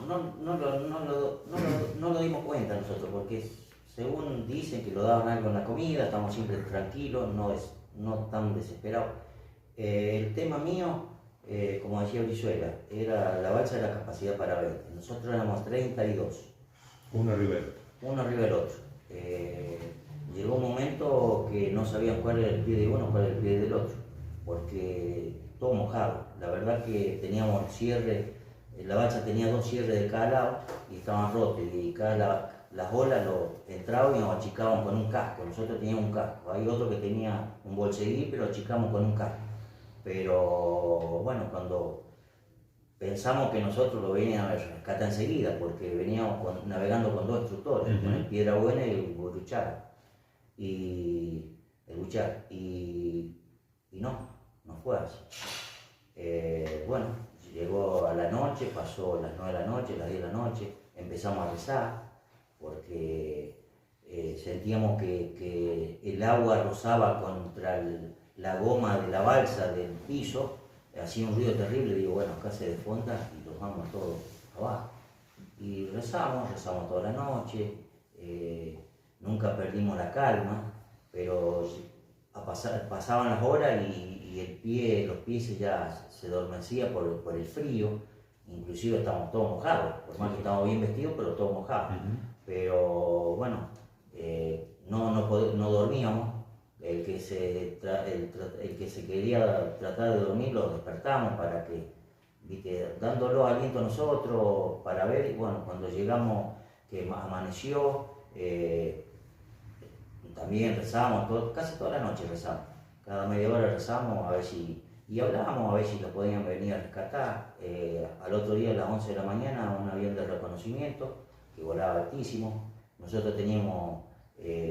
lo dimos cuenta nosotros, porque según dicen que lo daban algo en la comida, estamos siempre tranquilos, no tan desesperados. El tema mío, como decía Brizuela, la balsa de la capacidad para 20. Nosotros éramos 32. Uno arriba del otro. Uno arriba del otro. Llegó un momento que no sabían cuál era el pie de uno, cuál era el pie del otro, porque todo mojado. La verdad que teníamos cierre. La balsa tenía 2 cierres de cada lado y estaban rotos y las olas entraban y nos achicaban con un casco. Nosotros teníamos un casco, hay otro que tenía un bolseguí pero achicamos con un casco. Pero bueno, cuando pensamos que nosotros lo veníamos a rescatar enseguida porque veníamos navegando con 2 instructores, con el Piedra Buena y el Buchar. Y no fue así. Bueno. Llegó a la noche, pasó las 9 de la noche, las 10 de la noche, empezamos a rezar porque sentíamos que el agua rozaba contra la goma de la balsa del piso, hacía un ruido terrible, digo, bueno, acá se desfonda y los vamos todos abajo. Y rezamos toda la noche, nunca perdimos la calma, pero pasaban las horas y los pies ya se adormecían por el frío, inclusive estábamos todos mojados, por más que estábamos bien vestidos, pero todos mojados. pero bueno, no dormíamos. El que se quería tratar de dormir lo despertamos para que, ¿viste? Dándolo aliento a nosotros para ver, y bueno, cuando llegamos que amaneció, también rezamos, casi toda la noche rezamos, cada media hora rezamos a ver si, y hablábamos a ver si lo podían venir a rescatar. Al otro día a las 11 de la mañana un avión de reconocimiento que volaba altísimo. Nosotros teníamos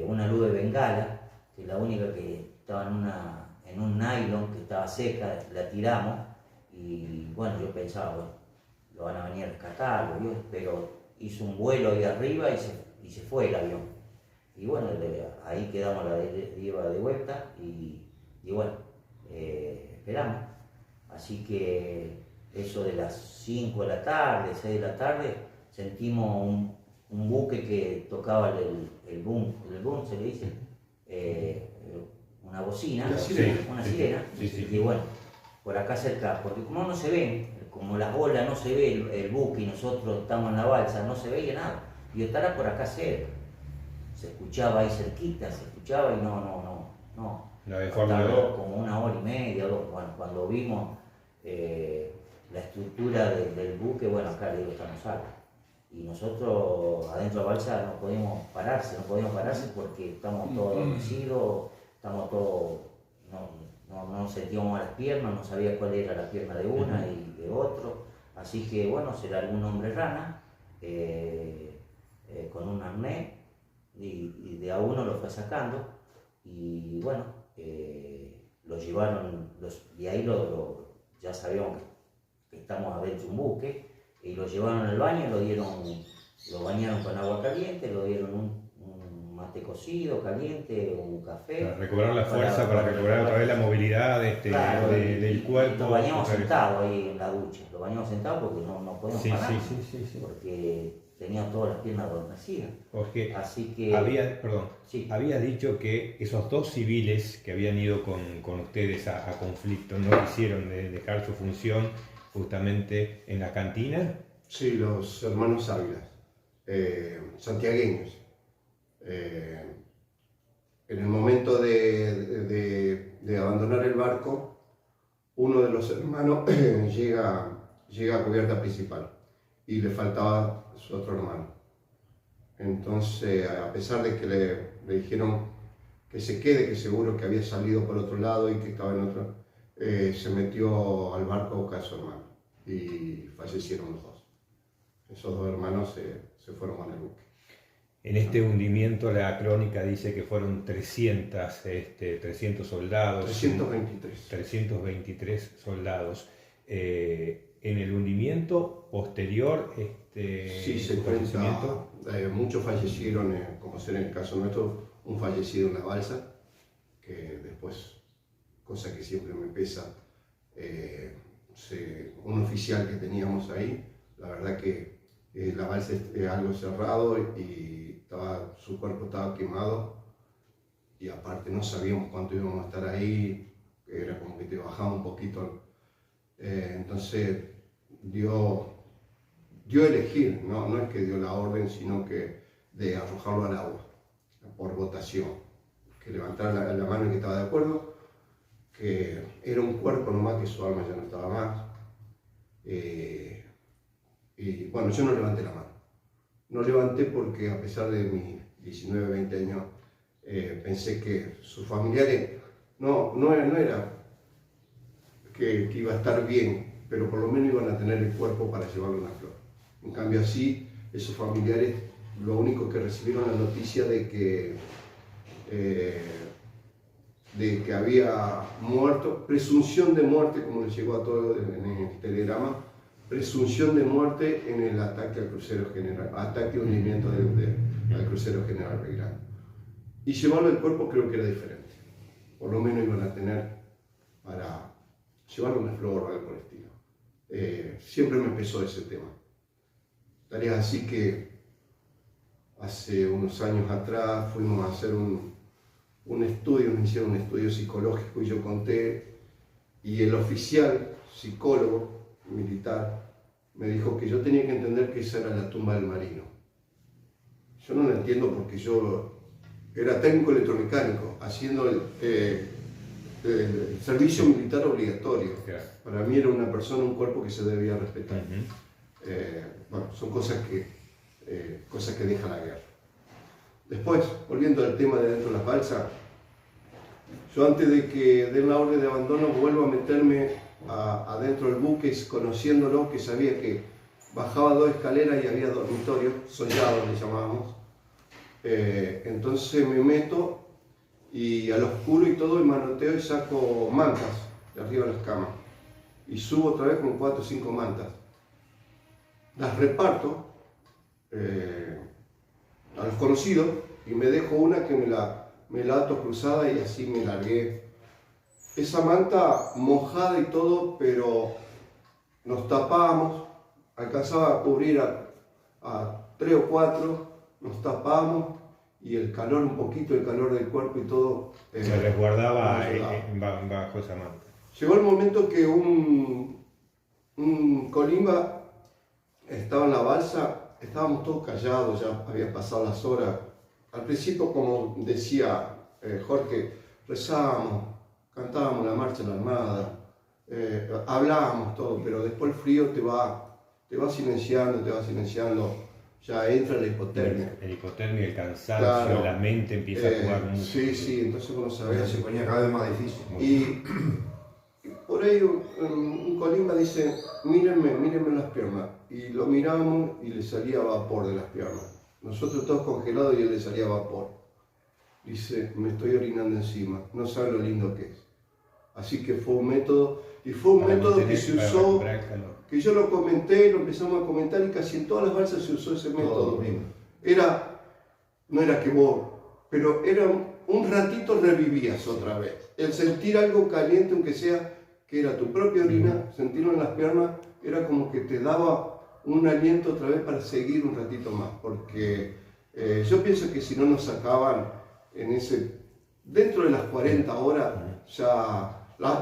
una luz de bengala, que la única que estaba en un nylon que estaba seca, la tiramos, y bueno, yo pensaba, bueno, lo van a venir a rescatar, pero hizo un vuelo ahí arriba y se fue el avión. Y bueno, ahí quedamos a la deriva de vuelta y bueno, esperamos. Así que eso de las 5 de la tarde, 6 de la tarde, sentimos un buque que tocaba el boom se le dice, una bocina, una sirena, y bueno, por acá cerca, porque como no se ven, como las olas no se ve el buque y nosotros estamos en la balsa, no se veía nada, y estará por acá cerca, se escuchaba ahí cerquita, se escuchaba y no, tardó como 1 hora y media, 2, bueno, cuando vimos la estructura del buque, bueno, acá le digo, estamos salvos. Y nosotros adentro de la balsa no podíamos pararse porque estamos todos adormecidos, estamos todos, no sentíamos las piernas, no sabía cuál era la pierna de una y de otro, así que bueno, se largó un hombre rana con un arnés y de a uno lo fue sacando y bueno, lo llevaron, y ahí ya sabíamos que estamos adentro de un buque. Y lo llevaron al baño, lo bañaron con agua caliente, lo dieron un mate cocido, caliente, un café. Para recobrar la fuerza, para recobrar otra vez la movilidad del cuerpo. Lo bañamos sentados ahí en la ducha, lo bañamos sentados porque no podíamos parar, sí. porque teníamos todas las piernas adormecidas. Jorge, así que habías dicho que esos 2 civiles que habían ido con ustedes a conflicto no quisieron dejar su función justamente en la cantina. Sí, los hermanos Ávila, santiagueños. En el momento de abandonar el barco, uno de los hermanos llega a cubierta principal y le faltaba su otro hermano. Entonces, a pesar de que le dijeron que se quede, que seguro que había salido por otro lado y que estaba en otro, se metió al barco a buscar a su hermano y fallecieron los 2. Esos 2 hermanos se fueron con el buque. En este hundimiento la crónica dice que fueron 300 soldados. 323 soldados. En el hundimiento posterior, sí, se cuenta, muchos fallecieron, como será en el caso nuestro, un fallecido en la balsa, que después, cosa que siempre me pesa, un oficial que teníamos ahí, la verdad que la balsa es algo cerrado y su cuerpo estaba quemado y aparte no sabíamos cuánto íbamos a estar ahí, era como que te bajaba un poquito, entonces dio a elegir, no es que dio la orden, sino que de arrojarlo al agua por votación, que levantara la mano y que estaba de acuerdo, que era un cuerpo nomás, que su alma ya no estaba más. Y bueno, yo no levanté la mano. No levanté porque a pesar de mis 19, 20 años, pensé que sus familiares, no era que iba a estar bien, pero por lo menos iban a tener el cuerpo para llevarle una flor. En cambio así, esos familiares, lo único que recibieron la noticia de que había muerto, presunción de muerte, como les llegó a todos en el telegrama, presunción de muerte en el ataque al crucero general, ataque hundimiento al crucero general Belgrano. Y llevarlo al cuerpo creo que era diferente, por lo menos iban a tener para llevarle una flor o algo por el estilo. Siempre me pesó ese tema. Tal es así que hace unos años atrás fuimos a hacer un estudio, me hicieron un estudio psicológico y yo conté, y el oficial psicólogo militar me dijo que yo tenía que entender que esa era la tumba del marino. yo no lo entiendo porque yo era técnico electromecánico, haciendo el servicio militar obligatorio. Claro. Para mí era una persona, un cuerpo que se debía respetar. Ujú. Bueno, son cosas que deja la guerra. Después, volviendo al tema de dentro de las balsas, yo antes de que den la orden de abandono vuelvo a meterme adentro del buque, conociéndolo, que sabía que bajaba 2 escaleras y había dormitorios, sollados le llamábamos. Entonces me meto y al oscuro y todo, y manoteo y saco mantas de arriba de las camas. Y subo otra vez con 4 o 5 mantas. Las reparto a los conocidos y me dejo una que me la ato cruzada y así me largué. Esa manta mojada y todo, pero nos tapábamos, alcanzaba a cubrir a 3 o 4, nos tapábamos y el calor, un poquito el calor del cuerpo y todo. Se resguardaba nos ayudaba. bajo esa manta. Llegó el momento que un colimba estaba en la balsa, estábamos todos callados, ya habían pasado las horas. Al principio, como decía Jorge, rezábamos, cantábamos la marcha de la Armada, hablábamos todo, pero después el frío te va silenciando, ya entra la hipotermia. El hipotermia, el cansancio, Claro. La mente empieza a jugar mucho. Sí, entonces uno sabía. Se ponía cada vez más difícil. Y por ahí un colimba dice, mírenme las piernas. Y lo miramos y le salía vapor de las piernas. Nosotros todos congelados y él le salía vapor. Dice, me estoy orinando encima, no sabe lo lindo que es. Así que fue un método, y fue un Para método que mantener- se para usó, recuperar el calor. que yo lo comenté, lo empezamos a comentar y casi en todas las balsas se usó ese Todo método. lo mismo. No era que vos, pero era un ratito revivías otra vez. El sentir algo caliente, aunque sea que era tu propia orina, sentirlo en las piernas, era como que te daba un aliento otra vez para seguir un ratito más. Porque yo pienso que si no nos sacaban dentro de las 40 horas, ya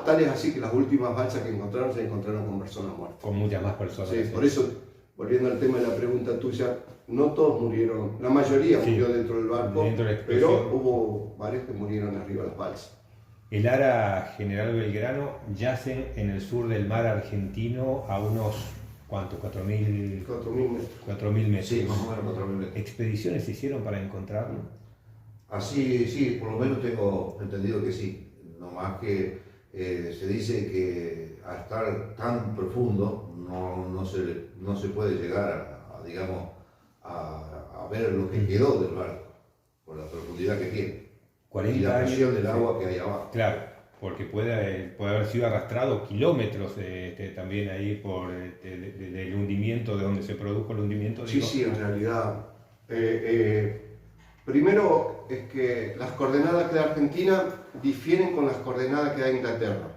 tal es así que las últimas balsas que encontraron se encontraron con personas muertas. Con muchas más personas. Sí, por eso, volviendo al tema de la pregunta tuya, no todos murieron, la mayoría Sí, murió dentro del barco, dentro de la explosión. pero hubo varios que murieron arriba de las balsas. El ARA General Belgrano yace en el sur del mar argentino a unos, ¿cuánto? 4.000 4.000 metros. 4.000 metros. Sí, más o menos 4.000 metros. ¿Expediciones se hicieron para encontrarlo? Así, sí, por lo menos tengo entendido que sí. No más que se dice que al estar tan profundo no se puede llegar digamos, a ver lo que quedó del barco, por la profundidad que tiene. 40 Y la presión años, del sí. agua que hay abajo. Claro, porque puede haber sido arrastrado kilómetros también ahí por del hundimiento, de donde se produjo el hundimiento. Sí, digo. sí, en realidad. Primero es que las coordenadas que da Argentina difieren con las coordenadas que da Inglaterra.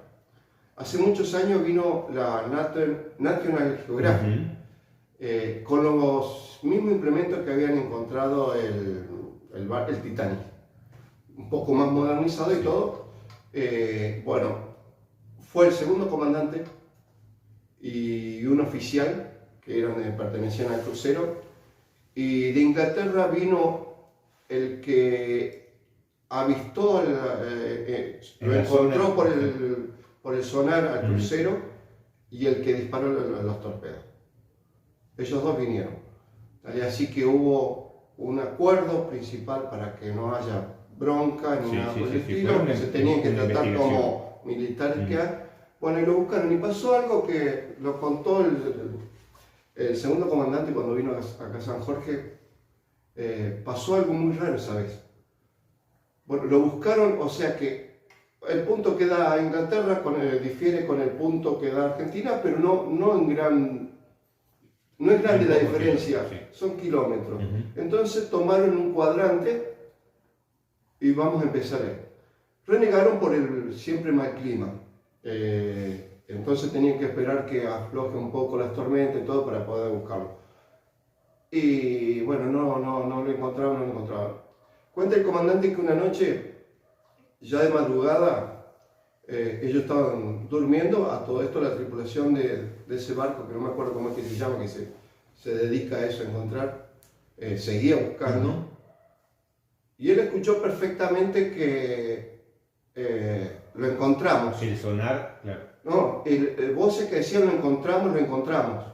Hace muchos años vino la National Geographic con los mismos implementos que habían encontrado el Titanic. Un poco más modernizado y todo. Bueno, fue el segundo comandante y un oficial que pertenecían al crucero. Y de Inglaterra vino el que avistó, lo encontró por el sonar al crucero y el que disparó los torpedos. Ellos dos vinieron. Así que hubo un acuerdo principal para que no haya bronca ni nada por el estilo, que se tenían que tratar como militares que hay. Bueno, y lo buscaron y pasó algo que lo contó el segundo comandante cuando vino acá a San Jorge. Pasó algo muy raro esa vez. Bueno, lo buscaron, o sea que el punto que da Inglaterra difiere con el punto que da Argentina, pero no es grande la diferencia, son kilómetros. Entonces tomaron un cuadrante y vamos a empezar ahí. Renegaron por el siempre mal clima. Entonces tenían que esperar que afloje un poco las tormentas y todo para poder buscarlo. Y bueno, no lo encontraban. Cuenta el comandante que una noche, ya de madrugada, ellos estaban durmiendo, a todo esto la tripulación de ese barco, que no me acuerdo cómo es que se llama, que se dedica a eso, a encontrar, seguía buscando. Y él escuchó perfectamente que lo encontramos. El sonar, claro. No, el voces que decían lo encontramos, lo encontramos.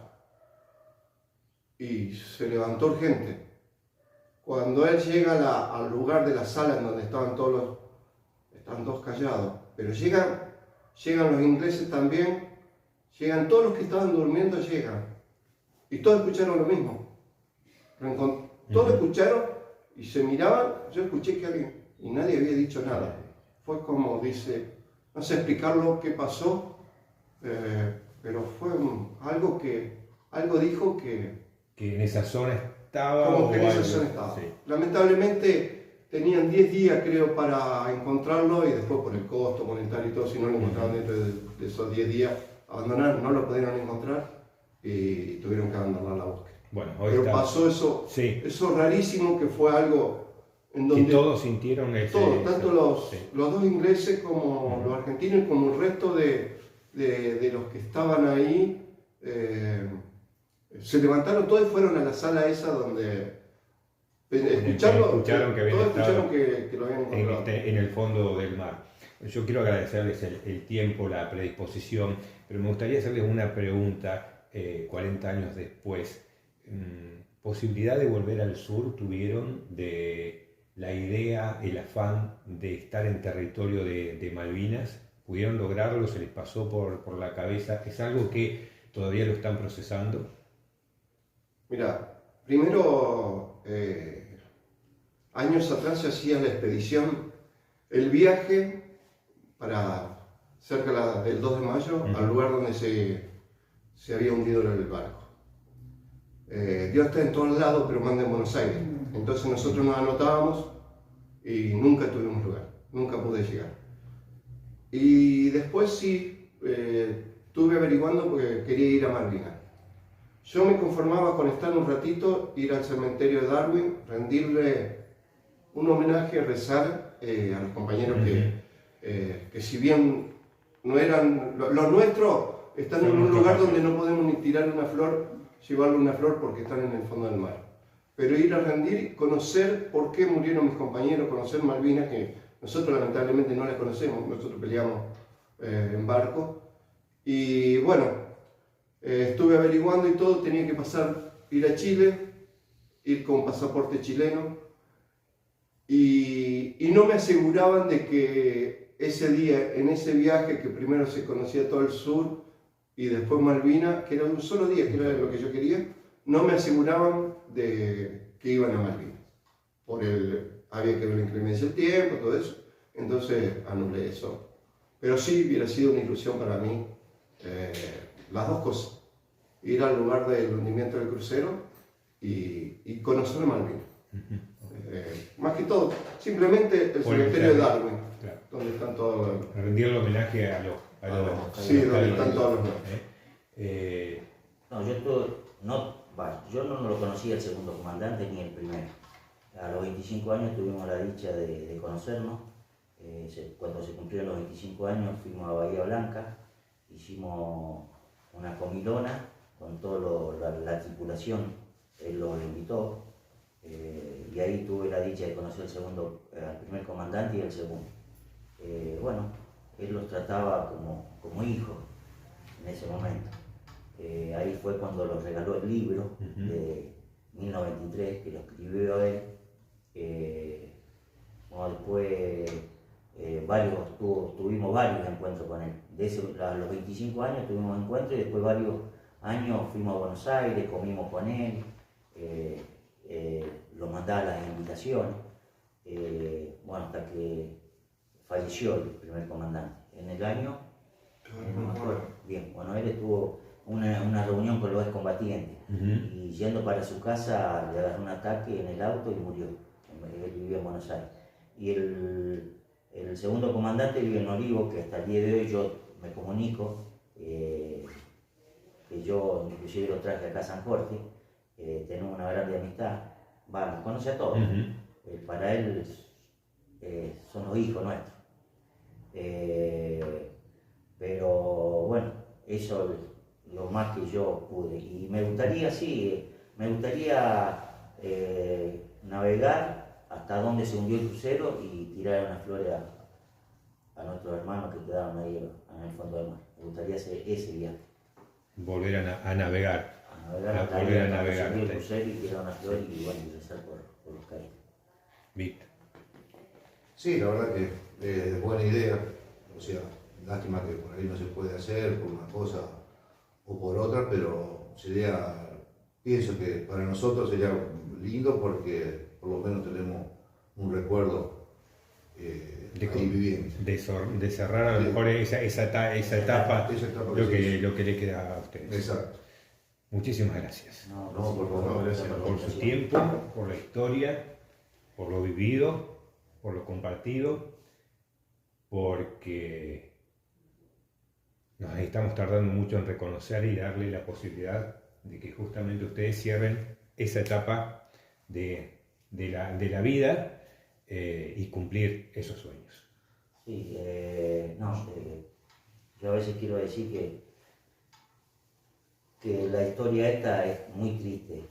Y se levantó urgente. Cuando él llega al lugar de la sala en donde estaban todos callados, pero llegan los ingleses también, llegan todos los que estaban durmiendo, llegan. Y todos escucharon lo mismo. Todos escucharon y se miraban, yo escuché que alguien, y nadie había dicho nada. Fue como dice, no sé explicarlo qué pasó, pero fue algo dijo que en esa zona estaba. como que en esa algo. zona estaba. Sí. Lamentablemente tenían 10 días creo para encontrarlo y después por el costo monetario y todo, si no lo encontraban dentro de esos 10 días, abandonaron, no lo pudieron encontrar y tuvieron que abandonar la búsqueda. Bueno, hoy Pero está. pasó eso, Sí. eso rarísimo que fue algo en Y donde todos sintieron ese. todos, tanto los Sí. dos ingleses como los argentinos y como el resto de los que estaban ahí, se levantaron todos y fueron a la sala esa donde Escucharon que habían todos estado escucharon que lo habían encontrado. en el fondo del mar. Yo quiero agradecerles el tiempo, la predisposición, pero me gustaría hacerles una pregunta 40 años después. ¿Posibilidad de volver al sur tuvieron de la idea, el afán de estar en territorio de Malvinas? ¿Pudieron lograrlo? ¿Se les pasó por la cabeza? ¿Es algo que todavía lo están procesando? Mira, primero, años atrás se hacía la expedición, el viaje para cerca del 2 de mayo, al lugar donde se había hundido el barco. Dios está en todos lados, pero manda en Buenos Aires. Entonces nosotros nos anotábamos y nunca tuvimos lugar, nunca pude llegar. Y después sí, estuve averiguando porque quería ir a Malvinas. Yo me conformaba con estar un ratito, ir al cementerio de Darwin, rendirle un homenaje, rezar a los compañeros que si bien no eran los nuestros, están en un lugar donde no podemos ni tirar una flor, llevarle una flor porque están en el fondo del mar. Pero ir a rendir, conocer por qué murieron mis compañeros, conocer Malvinas, que nosotros lamentablemente no las conocemos, nosotros peleamos en barco. Y bueno, estuve averiguando y todo, tenía que ir a Chile, ir con pasaporte chileno, y no me aseguraban de que ese día, en ese viaje que primero se conocía todo el sur y después Malvinas, que era un solo día, que era lo que yo quería, no me aseguraban de que iban a Malvinas. Había que ver la inclemencia del tiempo, todo eso, entonces anulé eso. Pero sí hubiera sido una ilusión para mí, las dos cosas, ir al lugar del hundimiento del crucero y conocer Malvinas. Más que todo, simplemente el cementerio de Darwin, claro, donde están todos rendirle homenaje a los sí, donde están todos los No, yo no lo conocía el segundo comandante ni el primero. A los 25 años tuvimos la dicha de conocernos. Cuando se cumplieron los 25 años fuimos a Bahía Blanca, hicimos una comilona con toda la tripulación, él los invitó. Y ahí tuve la dicha de conocer al primer comandante y el segundo. Bueno, él los trataba como hijos en ese momento. Ahí fue cuando los regaló el libro de 1093, que lo escribió él. Bueno, después tuvimos varios encuentros con él. A los 25 años tuvimos encuentros y después varios años fuimos a Buenos Aires, comimos con él. Lo mandaba las invitaciones, bueno, hasta que falleció el primer comandante. En el año, no me acuerdo bien, bueno, él estuvo una reunión con los excombatientes y yendo para su casa le agarró un ataque en el auto y murió. Él vivía en Buenos Aires. Y el segundo comandante vive en Olivo, que hasta el día de hoy yo me comunico, que yo inclusive lo traje acá a San Jorge. Tenemos una grande amistad, nos conoce a todos, para él son los hijos nuestros, pero bueno, eso es lo más que yo pude, y me gustaría navegar hasta donde se hundió el crucero y tirar unas flores a nuestros hermanos que quedaron ahí en el fondo del mar. Me gustaría hacer ese viaje. Volver a navegar. A navegar hasta volver a ahí, navegar. hasta el crucero y tirar unas flores y bueno, y rezar por los caídos. Víctor. Sí, la verdad que es buena idea. O sea, lástima que por ahí no se puede hacer por una cosa o por otra, pero pienso que para nosotros sería lindo porque por lo menos tenemos un recuerdo ahí viviendo. De cerrar a lo mejor esa etapa, lo que le queda a ustedes. Exacto. Muchísimas gracias No, por favor, gracias por su tiempo, por la historia, por lo vivido, por lo compartido, porque nos estamos tardando mucho en reconocer y darle la posibilidad de que justamente ustedes cierren esa etapa de la vida y cumplir esos sueños. Sí, yo a veces quiero decir que la historia esta es muy triste.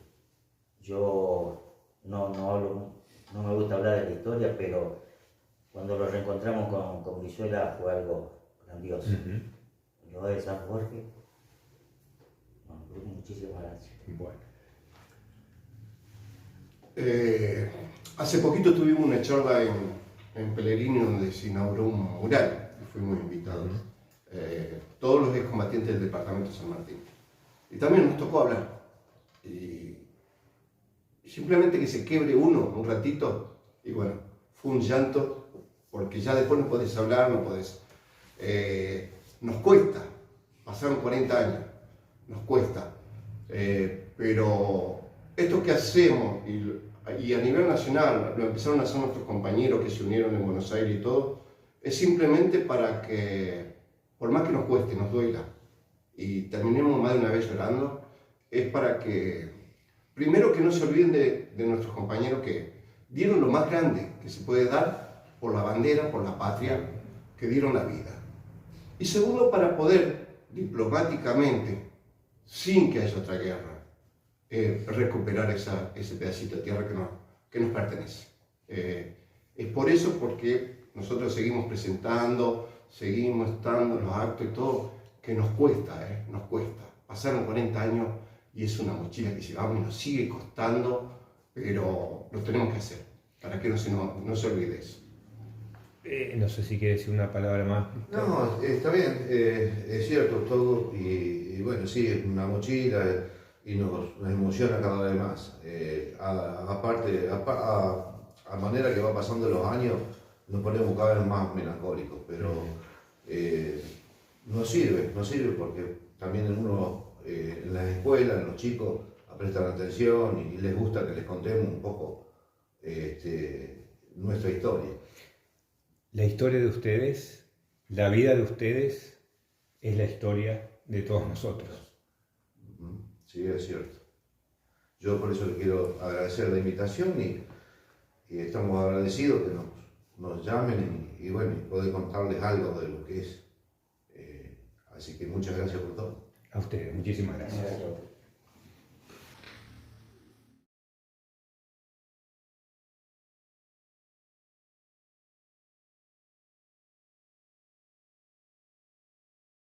Yo no me gusta hablar de la historia, pero cuando lo reencontramos con Brizuela fue algo grandioso. Yo de San Jorge, muchísimas gracias. Bueno. Hace poquito tuvimos una charla en Pellegrini donde se inauguró un mural y fuimos invitados. Todos los excombatientes del departamento de San Martín. Y también nos tocó hablar. Y simplemente que se quiebre uno un ratito y bueno, fue un llanto porque ya después no podés hablar, no podés. Nos cuesta, pasaron 40 años, nos cuesta. Pero esto que hacemos y a nivel nacional lo empezaron a hacer nuestros compañeros que se unieron en Buenos Aires y todo, es simplemente para que, por más que nos cueste, nos duela y terminemos más de una vez llorando, es para que, primero que no se olviden de nuestros compañeros que dieron lo más grande que se puede dar por la bandera, por la patria, que dieron la vida. Y segundo, para poder diplomáticamente, sin que haya otra guerra, recuperar ese pedacito de tierra que nos pertenece. Es por eso porque nosotros seguimos presentando, seguimos estando en los actos y todo, que nos cuesta. Pasaron 40 años y es una mochila que llevamos y nos sigue costando, pero lo tenemos que hacer, para que no se olvide eso. No sé si quiere decir una palabra más. No, está bien, es cierto todo y bueno, sí, es una mochila y nos emociona cada vez más. Aparte, a manera que va pasando los años, nos ponemos cada vez más melancólicos, pero no sirve porque también en las escuelas, en los chicos, prestan atención y les gusta que les contemos un poco nuestra historia. La historia de ustedes, la vida de ustedes, es la historia de todos nosotros. Sí, es cierto. Yo por eso les quiero agradecer la invitación y estamos agradecidos que nos llamen y bueno, poder contarles algo de lo que es. Así que muchas gracias por todo. A ustedes, muchísimas gracias. Gracias.